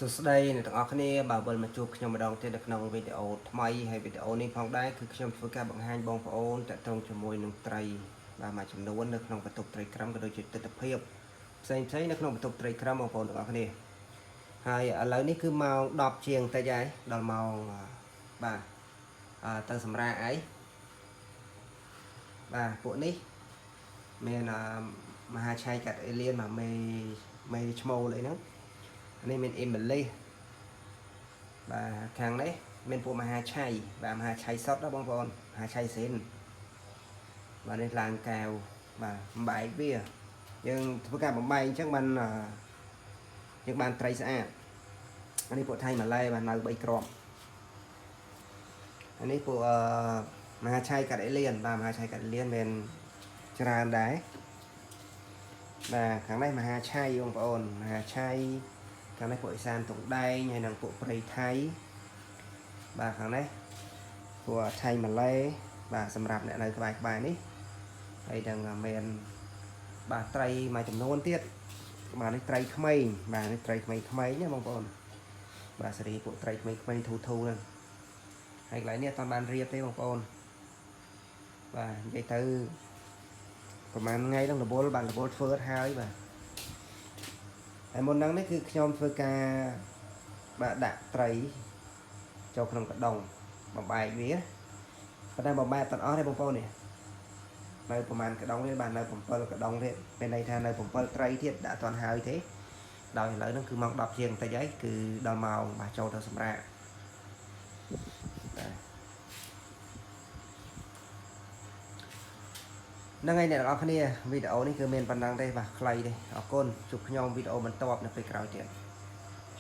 សួស្តីអ្នកទាំងអស់គ្នាបាទវិលមកជួបខ្ញុំម្ដងទៀតនៅក្នុងវីដេអូថ្មីហើយវីដេអូនេះផងដែរគឺខ្ញុំធ្វើការបង្ហាញបងប្អូនតាក់ទងជាមួយនឹងត្រីបាទមួយចំនួននៅក្នុងបន្ទប់ត្រីក្រឹមក៏ដូចជាទស្សនវិជ្ជាផ្សេងៗនៅក្នុងបន្ទប់ត្រីក្រឹមបងប្អូនទាំងអស់គ្នាហើយឥឡូវនេះគឺម៉ោង10ជាងតិចហើយដល់ម៉ោងបាទទៅសម្រាប់អីបាទពួកនេះមានមហាឆៃកាត់អេលៀនមកមេឈ្មោលអីហ្នឹងនេះមានអ៊ីមលីបាទខាងនេះមានពួកមហាឆៃបាទមហាឆៃសុតណាបងប្អូនមហាឆៃសិនបាទនេះឡើងកែវបាទបំបែកវាយើងធ្វើការបំបែកអញ្ចឹងបានយើងបានត្រីស្អាតអានេះពួកថៃម៉ាឡេបាទនៅ3គ្រាប់អានេះពួកមហាឆៃកាត់អេលៀនបាទមហាឆៃកាត់អេលៀនមានច្រើនដែរបាទខាងនេះមហាឆៃបងប្អូនមហាឆៃខាងនេះពួកឥសានតុងដែងហើយនិងពួកព្រៃថៃបាទខាងនេះពួកថៃម៉ាឡេបាទសម្រាប់អ្នកនៅក្បែរនេះហើយនឹងមានបាទត្រីមួយចំនួនទៀតបាទនេះត្រីក្មេងបាទនេះត្រីក្មេងណាបងប្អូនបាទសេរីពួកត្រីក្មេងធូហ្នឹងហើយកន្លែងនេះអត់បានរៀបទេបងប្អូនបាទនិយាយទៅប្រហែលថ្ងៃហ្នឹងរវល់ធ្វើអត់ហើយបាទហើយមុនហ្នឹងនេះគឺខ្ញុំធ្វើការបាទដាក់ត្រីចូលក្នុងកដុងបំបែកវាប៉ុន្តែបំបែកអត់អស់ទេបងប្អូននេះនៅប្រហែលកដុងនេះបាទនៅ7កដុងទៀតមានន័យថានៅ7ត្រីទៀតដាក់អត់ទាន់ហើយទេដល់ឥឡូវហ្នឹងគឺម៉ោង10ជាងបន្តិចហើយគឺដល់ម៉ោងបាទចូលទៅសម្រាប់ហ្នឹងហើយអ្នកនរគ្នាវីដេអូនេះគឺមានប៉ុណ្ណឹងទេបាទខ្លីទេអរគុណជួបខ្ញុំវីដេអូបន្ទាប់នៅពេលក្រោយទៀត